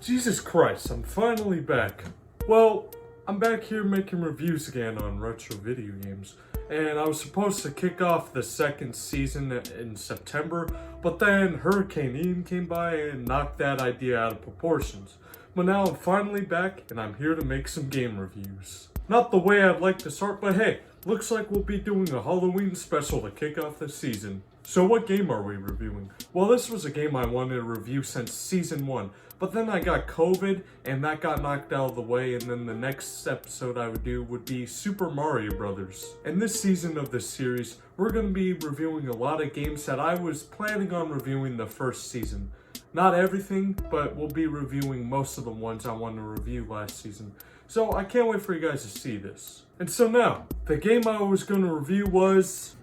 Jesus Christ, I'm finally back. Well, I'm back here making reviews again on retro video games, and I was supposed to kick off the second season in September, but then Hurricane Ian came by and knocked that idea out of proportions. But now I'm finally back, and I'm here to make some game reviews. Not the way I'd like to start, but hey, looks like we'll be doing a Halloween special to kick off the season. So what game are we reviewing? Well, this was a game I wanted to review since Season 1, but then I got COVID, and that got knocked out of the way, and then the next episode I would do would be Super Mario Brothers. In this season of this series, we're going to be reviewing a lot of games that I was planning on reviewing the first season. Not everything, but we'll be reviewing most of the ones I wanted to review last season. So I can't wait for you guys to see this. And so now, the game I was going to review was...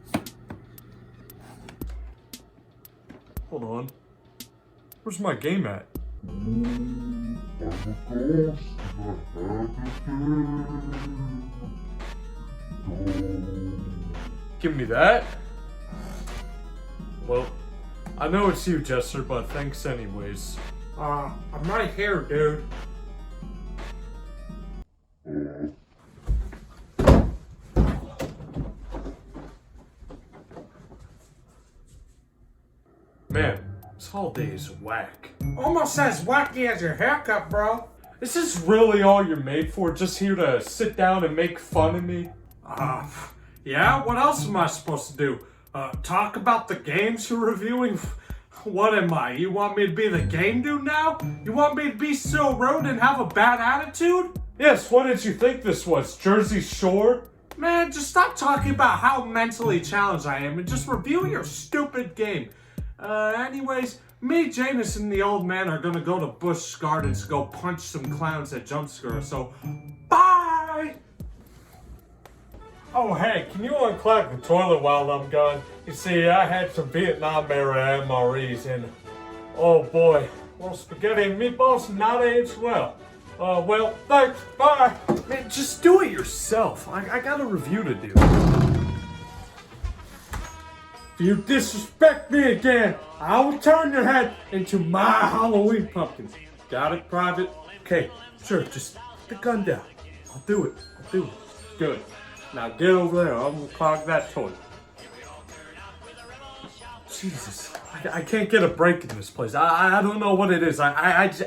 Hold on. Where's my game at? Give me that. Well, I know it's you, Jester, but thanks anyways. I'm right here, dude. Man, this holiday is whack. Almost as wacky as your haircut, bro. Is this really all you're made for? Just here to sit down and make fun of me? Yeah? What else am I supposed to do? Talk about the games you're reviewing? What am I? You want me to be the game dude now? You want me to be so rude and have a bad attitude? Yes, what did you think this was? Jersey Shore? Man, just stop talking about how mentally challenged I am and just review your stupid game. Anyways, me, Janus, and the old man are gonna go to Busch Gardens to go punch some clowns at Jump Scare, so bye! Oh hey, can you unclog the toilet while I'm gone? You see, I had some Vietnam era MREs and oh boy, well, spaghetti and meatballs not aged well. Well, thanks, bye! Man, just do it yourself. I got a review to do. If you disrespect me again, I will turn your head into my Halloween pumpkin. Got it, Private? Okay, sure, just put the gun down. I'll do it. Good. Now get over there, I'm gonna clog that toilet. Jesus, I can't get a break in this place. I don't know what it is. Let's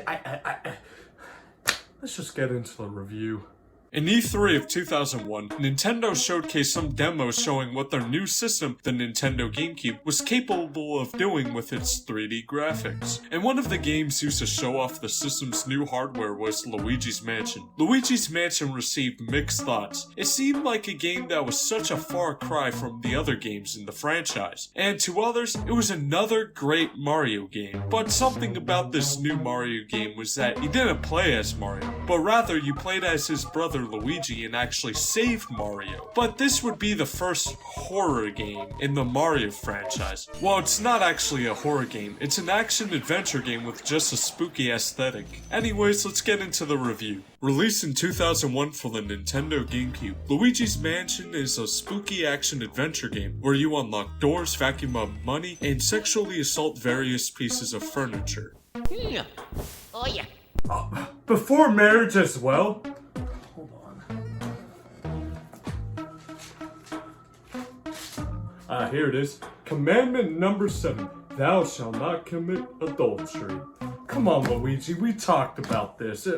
just get into the review. In E3 of 2001, Nintendo showcased some demos showing what their new system, the Nintendo GameCube, was capable of doing with its 3D graphics. And one of the games used to show off the system's new hardware was Luigi's Mansion. Luigi's Mansion received mixed thoughts. It seemed like a game that was such a far cry from the other games in the franchise. And to others, it was another great Mario game. But something about this new Mario game was that you didn't play as Mario, but rather you played as his brother Luigi and actually saved Mario. But this would be the first horror game in the Mario franchise. Well, it's not actually a horror game, it's an action-adventure game with just a spooky aesthetic. Anyways, let's get into the review. Released in 2001 for the Nintendo GameCube, Luigi's Mansion is a spooky action-adventure game where you unlock doors, vacuum up money, and sexually assault various pieces of furniture. Oh yeah. Before marriage as well? Here it is. Commandment number 7. Thou shalt not commit adultery. Come on, Luigi. We talked about this.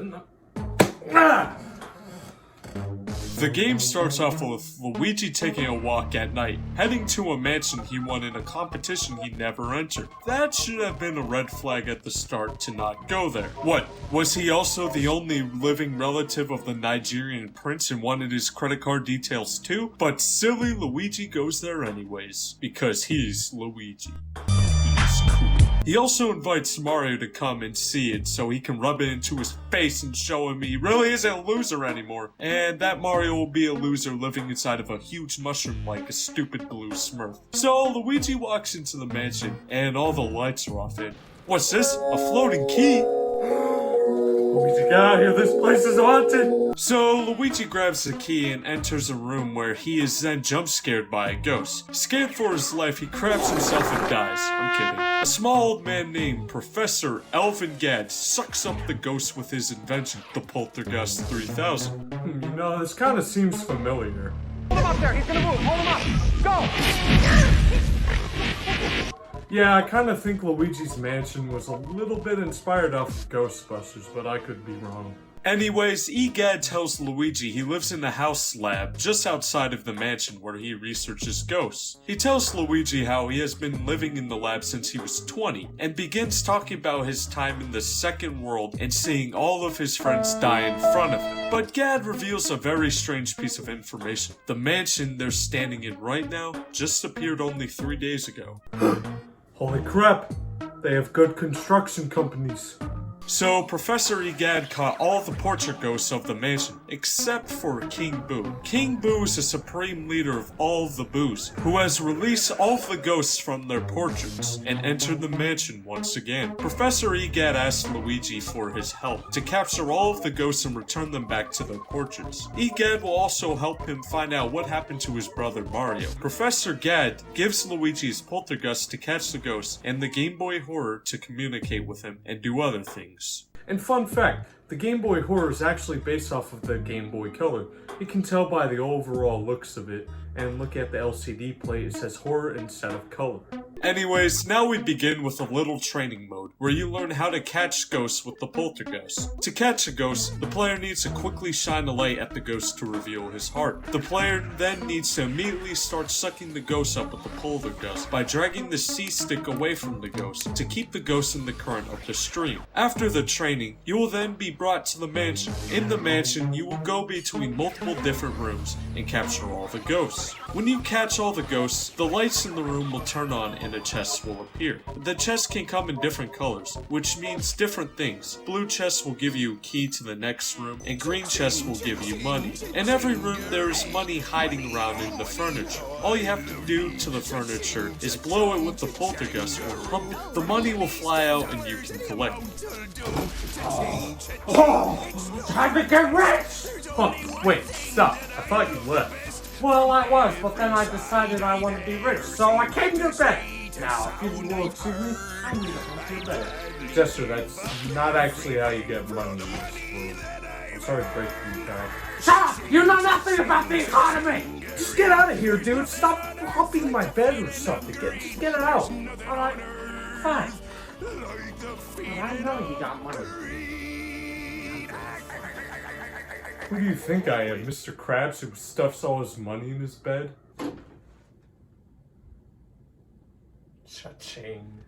The game starts off with Luigi taking a walk at night, heading to a mansion he won in a competition he never entered. That should have been a red flag at the start to not go there. What, was he also the only living relative of the Nigerian prince and wanted his credit card details too? But silly Luigi goes there anyways, because he's Luigi. He's cool. He also invites Mario to come and see it so he can rub it into his face and show him he really isn't a loser anymore. And that Mario will be a loser living inside of a huge mushroom like a stupid blue Smurf. So Luigi walks into the mansion and all the lights are off and what's this? A floating key? Luigi, get out of here, this place is haunted! So, Luigi grabs the key and enters a room where he is then jump scared by a ghost. Scared for his life, he craps himself and dies. I'm kidding. A small old man named Professor Elvin Gadd sucks up the ghost with his invention, the Poltergust 3000. You know, this kind of seems familiar. Hold him up there, he's gonna move, hold him up, go! Yeah, I kind of think Luigi's Mansion was a little bit inspired off of Ghostbusters, but I could be wrong. Anyways, Gadd tells Luigi he lives in the house lab just outside of the mansion where he researches ghosts. He tells Luigi how he has been living in the lab since he was 20, and begins talking about his time in the second world and seeing all of his friends die in front of him. But Gadd reveals a very strange piece of information. The mansion they're standing in right now just appeared only 3 days ago. Holy crap! They have good construction companies. So, Professor Gadd caught all the portrait ghosts of the mansion, except for King Boo. King Boo is the supreme leader of all the Boos, who has released all of the ghosts from their portraits and entered the mansion once again. Professor Gadd asks Luigi for his help to capture all of the ghosts and return them back to their portraits. Gadd will also help him find out what happened to his brother Mario. Professor Gadd gives Luigi his poltergust to catch the ghosts and the Game Boy Horror to communicate with him and do other things. And fun fact, the Game Boy Horror is actually based off of the Game Boy Color. You can tell by the overall looks of it, and look at the LCD plate, it says horror instead of color. Anyways, now we begin with a little training mode, where you learn how to catch ghosts with the poltergust. To catch a ghost, the player needs to quickly shine a light at the ghost to reveal his heart. The player then needs to immediately start sucking the ghost up with the poltergust by dragging the C-stick away from the ghost to keep the ghost in the current of the stream. After the training, you will then be brought to the mansion. In the mansion, you will go between multiple different rooms and capture all the ghosts. When you catch all the ghosts, the lights in the room will turn on and a chest will appear. The chest can come in different colors, which means different things. Blue chest will give you a key to the next room, and green chest will give you money. In every room there is money hiding around in the furniture. All you have to do to the furniture is blow it with the poltergust or pump it. The money will fly out and you can collect it. Oh! Time to get rich! Huh, wait, stop. I thought you left. Well, I was, but then I decided I want to be rich, so I came to bed. Now, if you will excuse me, I need to come to bed. Jester, that's not actually how you get money in this world. I'm sorry to break you, pal. Shut up! You know nothing about the economy! Just get out of here, dude. Stop humping my bed or something. Just get it out. Alright, fine. But I know you got money. Who do you think I am, Mr. Krabs, who stuffs all his money in his bed? Cha-ching.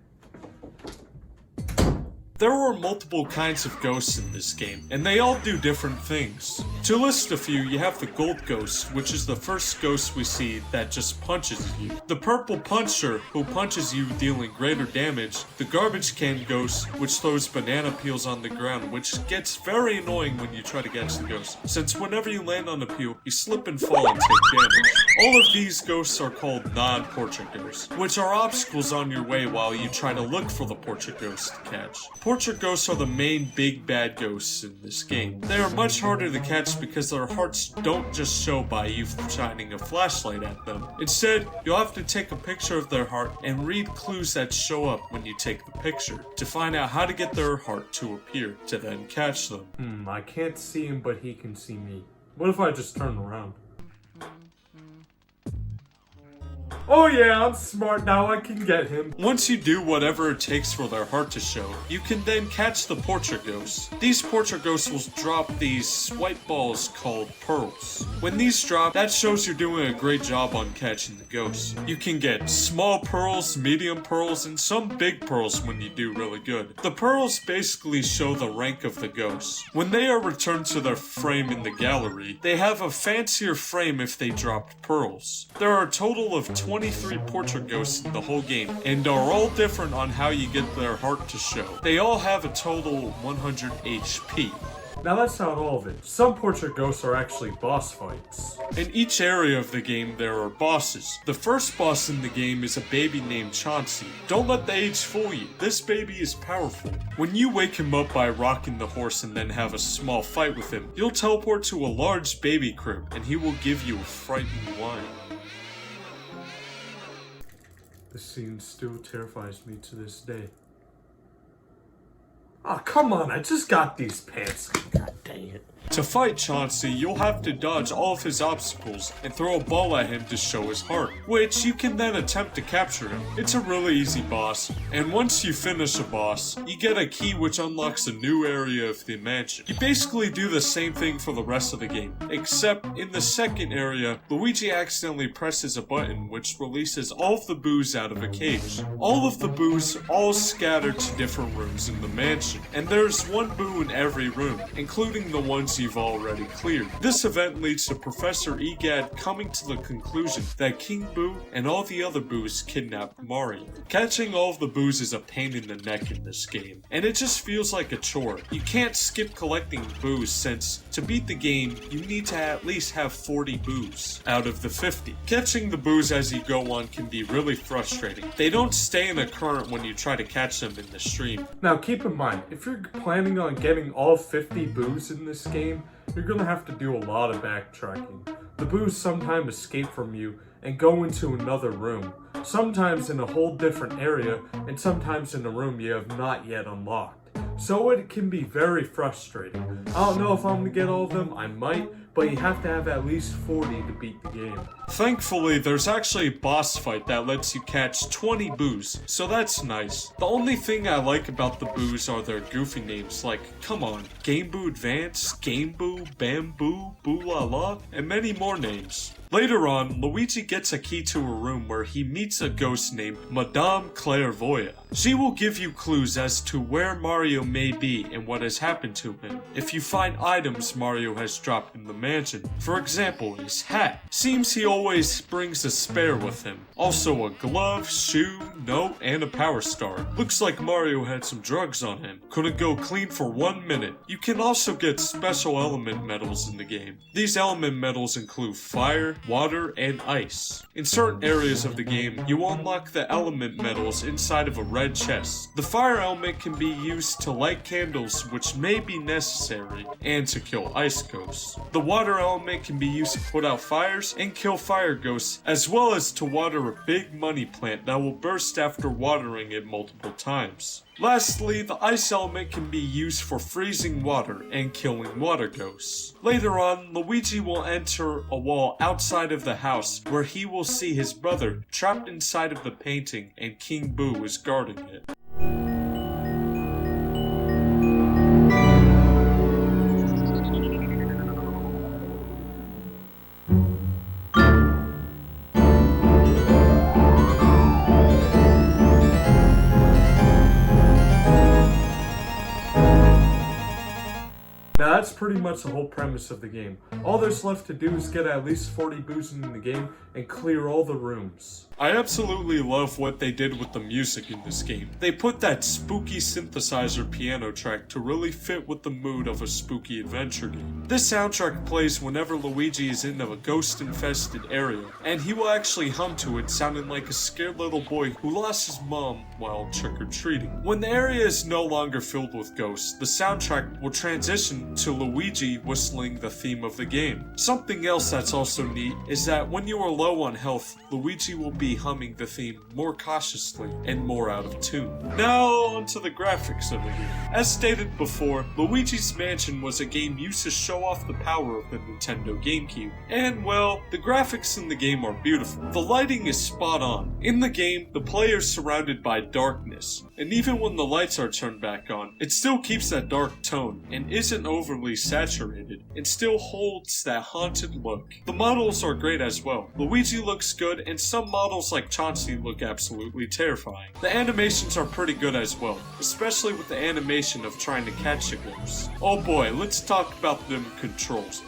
There are multiple kinds of ghosts in this game, and they all do different things. To list a few, you have the gold ghost, which is the first ghost we see that just punches you. The purple puncher, who punches you dealing greater damage. The garbage can ghost, which throws banana peels on the ground, which gets very annoying when you try to catch the ghost, since whenever you land on a peel, you slip and fall and take damage. All of these ghosts are called non-portrait ghosts, which are obstacles on your way while you try to look for the portrait ghost to catch. Portrait ghosts are the main big bad ghosts in this game. They are much harder to catch because their hearts don't just show by you shining a flashlight at them. Instead, you'll have to take a picture of their heart and read clues that show up when you take the picture to find out how to get their heart to appear to then catch them. I can't see him, but he can see me. What if I just turn around? Oh yeah, I'm smart now, I can get him. Once you do whatever it takes for their heart to show, you can then catch the portrait ghosts. These portrait ghosts will drop these white balls called pearls. When these drop, that shows you're doing a great job on catching the ghosts. You can get small pearls, medium pearls, and some big pearls when you do really good. The pearls basically show the rank of the ghosts. When they are returned to their frame in the gallery, they have a fancier frame if they dropped pearls. There are a total of 23 portrait ghosts in the whole game, and are all different on how you get their heart to show. They all have a total 100 HP. Now that's not all of it. Some portrait ghosts are actually boss fights. In each area of the game, there are bosses. The first boss in the game is a baby named Chauncey. Don't let the age fool you. This baby is powerful. When you wake him up by rocking the horse and then have a small fight with him, you'll teleport to a large baby crib and he will give you a frightening whine. This scene still terrifies me to this day. Oh, come on, I just got these pants. God dang it. To fight Chauncey, you'll have to dodge all of his obstacles and throw a ball at him to show his heart, which you can then attempt to capture him. It's a really easy boss, and once you finish a boss, you get a key which unlocks a new area of the mansion. You basically do the same thing for the rest of the game, except in the second area, Luigi accidentally presses a button which releases all of the boos out of a cage. All of the boos all scattered to different rooms in the mansion, and there's one boo in every room, including the ones you've already cleared. This event leads to Professor Egad coming to the conclusion that King Boo and all the other boos kidnapped Mario. Catching all of the boos is a pain in the neck in this game, and it just feels like a chore. You can't skip collecting boos since to beat the game, you need to at least have 40 boos out of the 50. Catching the boos as you go on can be really frustrating. They don't stay in a current when you try to catch them in the stream. Now keep in mind, if you're planning on getting all 50 boos in this game, you're gonna have to do a lot of backtracking. The boos sometimes escape from you and go into another room, sometimes in a whole different area, and sometimes in a room you have not yet unlocked. So it can be very frustrating. I don't know if I'm gonna get all of them, I might, but you have to have at least 40 to beat the game. Thankfully, there's actually a boss fight that lets you catch 20 boos, so that's nice. The only thing I like about the boos are their goofy names like, come on, Game Boo Advance, Game Boo, Bamboo, Boo La La, and many more names. Later on, Luigi gets a key to a room where he meets a ghost named Madame Clairvoyant. She will give you clues as to where Mario may be and what has happened to him. If you find items Mario has dropped in the mansion, for example, his hat, seems he always brings a spare with him. Also a glove, shoe, note, and a power star. Looks like Mario had some drugs on him. Couldn't go clean for 1 minute. You can also get special element medals in the game. These element medals include fire, water, and ice. In certain areas of the game, you unlock the element medals inside of a red chest. The fire element can be used to light candles, which may be necessary, and to kill ice ghosts. The water element can be used to put out fires and kill fire ghosts, as well as to water a big money plant that will burst after watering it multiple times. Lastly, the ice element can be used for freezing water and killing water ghosts. Later on, Luigi will enter a wall outside of the house where he will see his brother trapped inside of the painting and King Boo is guarding it. Now that's pretty much the whole premise of the game. All there's left to do is get at least 40 boos in the game and clear all the rooms. I absolutely love what they did with the music in this game. They put that spooky synthesizer piano track to really fit with the mood of a spooky adventure game. This soundtrack plays whenever Luigi is in a ghost-infested area, and he will actually hum to it sounding like a scared little boy who lost his mom while trick-or-treating. When the area is no longer filled with ghosts, the soundtrack will transition to Luigi whistling the theme of the game. Something else that's also neat is that when you are low on health, Luigi will be humming the theme more cautiously and more out of tune. Now onto the graphics of the game. As stated before, Luigi's Mansion was a game used to show off the power of the Nintendo GameCube. And well, the graphics in the game are beautiful. The lighting is spot on. In the game, the player is surrounded by darkness, and even when the lights are turned back on, it still keeps that dark tone and isn't overly saturated, and still holds that haunted look. The models are great as well. Luigi looks good, and some models like Chauncey look absolutely terrifying. The animations are pretty good as well, especially with the animation of trying to catch a ghost. Oh boy, let's talk about them controls.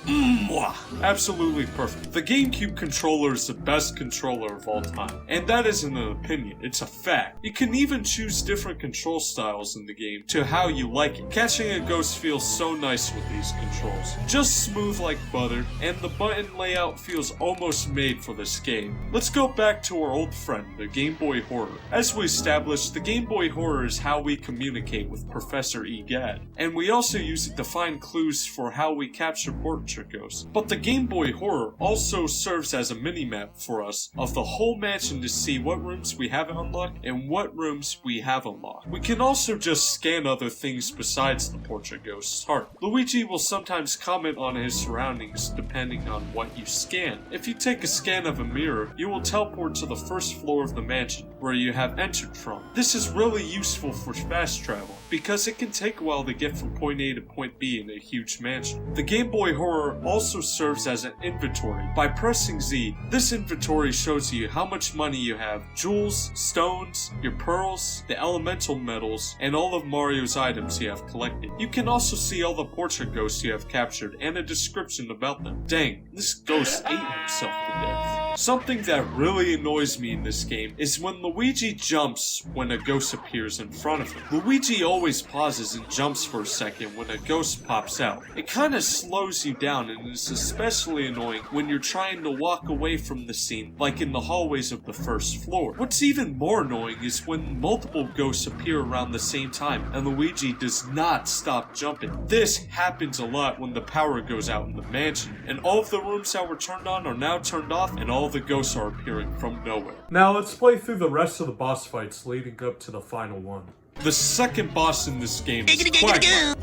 Absolutely perfect. The GameCube controller is the best controller of all time, and that isn't an opinion, it's a fact. You can even choose different control styles in the game to how you like it. Catching a ghost feels so nice with these. these controls. Just smooth like butter, and the button layout feels almost made for this game. Let's go back to our old friend, the Game Boy Horror. As we established, the Game Boy Horror is how we communicate with Professor Egad, and we also use it to find clues for how we capture portrait ghosts. But the Game Boy Horror also serves as a mini-map for us of the whole mansion to see what rooms we haven't unlocked and what rooms we have unlocked. We can also just scan other things besides the portrait ghost's heart. Luigi will sometimes comment on his surroundings depending on what you scan. If you take a scan of a mirror, you will teleport to the first floor of the mansion where you have entered from. This is really useful for fast travel because it can take a while to get from point A to point B in a huge mansion. The Game Boy Horror also serves as an inventory. By pressing Z, this inventory shows you how much money you have, jewels, stones, your pearls, the elemental metals, and all of Mario's items you have collected. You can also see all the portrait ghosts you have captured and a description about them. Dang, this ghost ate himself to death. Something that really annoys me in this game is when Luigi jumps when a ghost appears in front of him. Luigi always pauses and jumps for a second when a ghost pops out. It kinda slows you down and is especially annoying when you're trying to walk away from the scene, like in the hallways of the first floor. What's even more annoying is when multiple ghosts appear around the same time and Luigi does not stop jumping. This happens a lot when the power goes out in the mansion, and all of the rooms that were turned on are now turned off and all the ghosts are appearing from nowhere. Now let's play through the rest of the boss fights leading up to the final one. The second boss in this game is Bogmire.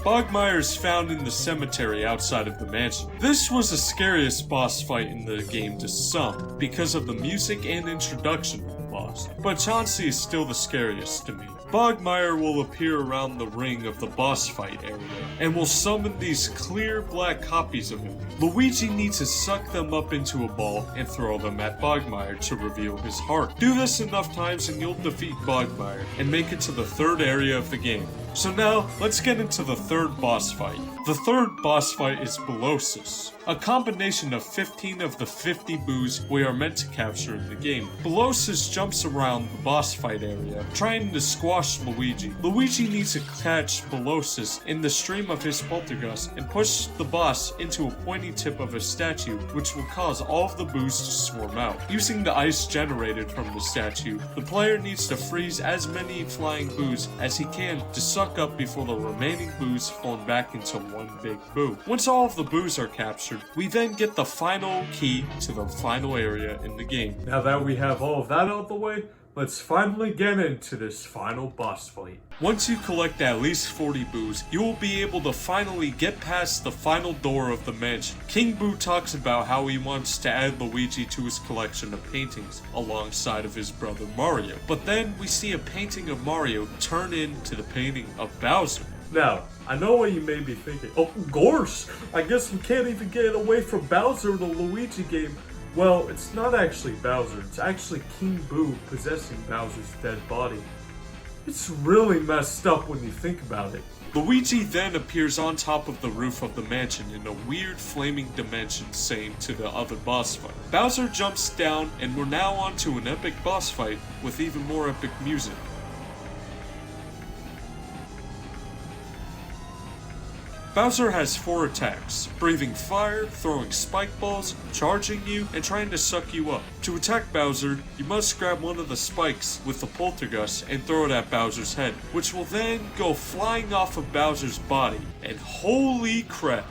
Bogmire is found in the cemetery outside of the mansion. This was the scariest boss fight in the game to some, because of the music and introduction of the boss, but Chauncey is still the scariest to me. Bogmire will appear around the ring of the boss fight area, and will summon these clear black copies of him. Luigi needs to suck them up into a ball and throw them at Bogmire to reveal his heart. Do this enough times and you'll defeat Bogmire and make it to the third area of the game. So now, let's get into the third boss fight. The third boss fight is Bolossus, a combination of 15 of the 50 boos we are meant to capture in the game. Bolossus jumps around the boss fight area, trying to squash Luigi. Luigi needs to catch Bolossus in the stream of his poltergust and push the boss into a pointy tip of a statue, which will cause all of the boos to swarm out. Using the ice generated from the statue, the player needs to freeze as many flying boos as he can to suck up before the remaining boos form back into one big boo. Once all of the boos are captured, we then get the final key to the final area in the game. Now that we have all of that out of the way, let's finally get into this final boss fight. Once you collect at least 40 boos, you will be able to finally get past the final door of the mansion. King Boo talks about how he wants to add Luigi to his collection of paintings alongside of his brother Mario. But then we see a painting of Mario turn into the painting of Bowser. Now, I know what you may be thinking. Oh, Gorse! I guess we can't even get away from Bowser in the Luigi game. Well, it's not actually Bowser, it's actually King Boo possessing Bowser's dead body. It's really messed up when you think about it. Luigi then appears on top of the roof of the mansion in a weird flaming dimension, saying to the other boss fight. Bowser jumps down and we're now on to an epic boss fight with even more epic music. Bowser has 4 attacks: breathing fire, throwing spike balls, charging you, and trying to suck you up. To attack Bowser, you must grab one of the spikes with the poltergust and throw it at Bowser's head, which will then go flying off of Bowser's body. And holy crap!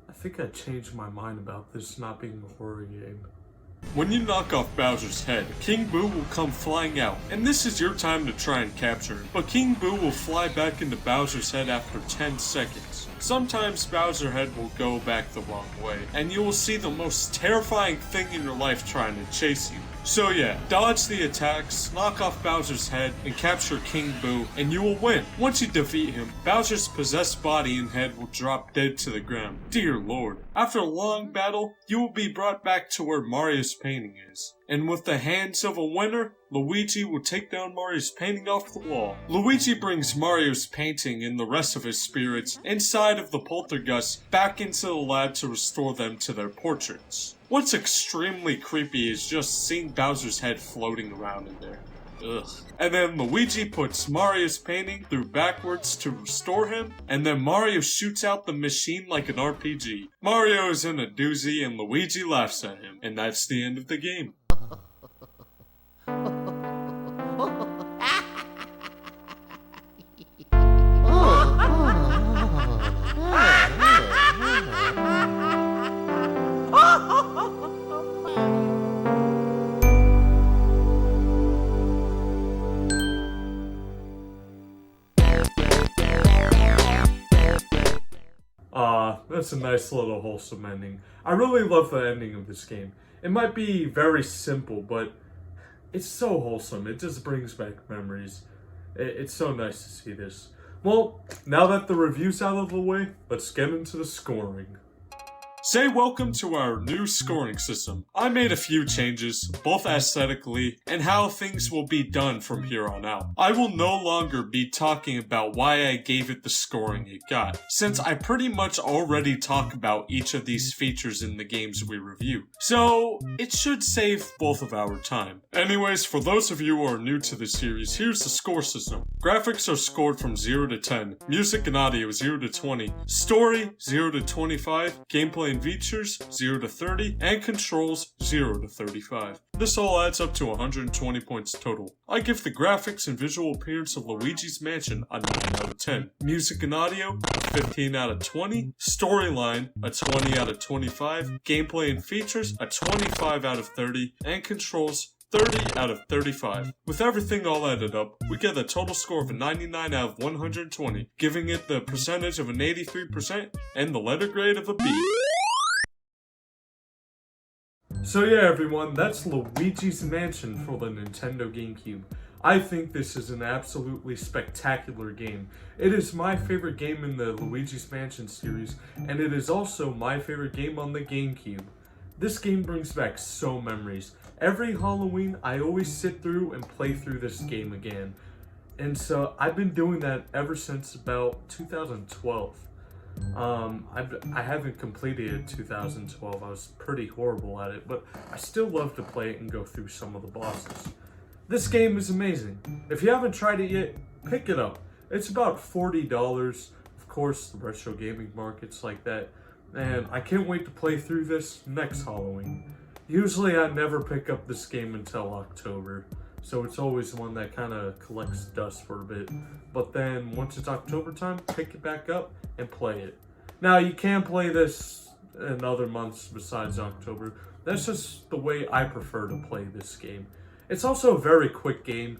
I think I changed my mind about this not being a horror game. When you knock off Bowser's head, King Boo will come flying out, and this is your time to try and capture him. But King Boo will fly back into Bowser's head after 10 seconds. Sometimes Bowser's head will go back the wrong way, and you will see the most terrifying thing in your life trying to chase you. So yeah, dodge the attacks, knock off Bowser's head, and capture King Boo, and you will win. Once you defeat him, Bowser's possessed body and head will drop dead to the ground. Dear lord. After a long battle, you will be brought back to where Mario's painting is. And with the hands of a winner, Luigi will take down Mario's painting off the wall. Luigi brings Mario's painting and the rest of his spirits inside of the poltergeist back into the lab to restore them to their portraits. What's extremely creepy is just seeing Bowser's head floating around in there. Ugh. And then Luigi puts Mario's painting through backwards to restore him, and then Mario shoots out the machine like an RPG. Mario is in a doozy and Luigi laughs at him, and that's the end of the game. That's a nice little wholesome ending. I really love the ending of this game. It might be very simple, but it's so wholesome. It just brings back memories. It's so nice to see this. Well, now that the review's out of the way, let's get into the scoring. Say welcome to our new scoring system. I made a few changes, both aesthetically and how things will be done from here on out. I will no longer be talking about why I gave it the scoring it got, since I pretty much already talk about each of these features in the games we review. So, it should save both of our time. Anyways, for those of you who are new to this series, here's the score system. Graphics are scored from 0 to 10, music and audio 0 to 20, story 0 to 25, gameplay and features 0 to 30, and controls 0 to 35. This all adds up to 120 points total. I give the graphics and visual appearance of Luigi's Mansion a 9 out of 10, music and audio a 15 out of 20, storyline a 20 out of 25, gameplay and features a 25 out of 30, and controls 30 out of 35. With everything all added up, we get a total score of a 99 out of 120, giving it the percentage of an 83% and the letter grade of a B. So yeah everyone, that's Luigi's Mansion for the Nintendo GameCube. I think this is an absolutely spectacular game. It is my favorite game in the Luigi's Mansion series, and it is also my favorite game on the GameCube. This game brings back so memories. Every Halloween, I always sit through and play through this game again. And so I've been doing that ever since about 2012. I haven't completed it in 2012. I was pretty horrible at it, but I still love to play it and go through some of the bosses. This game is amazing. If you haven't tried it yet, pick it up. It's about $40. Of course, the retro gaming market's like that. And I can't wait to play through this next Halloween. Usually I never pick up this game until October, so it's always one that kind of collects dust for a bit. But then once it's October time, pick it back up and play it. Now you can play this in other months besides October. That's just the way I prefer to play this game. It's also a very quick game.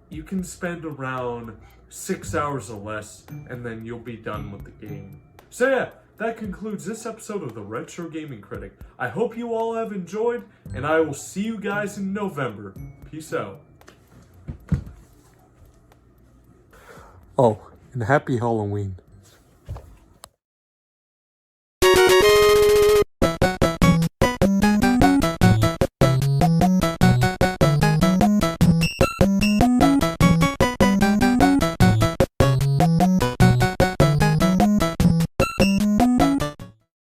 You can spend around 6 hours or less and then you'll be done with the game. So yeah, that concludes this episode of the Retro Gaming Critic. I hope you all have enjoyed, and I will see you guys in November. Peace out. Oh, and happy Halloween.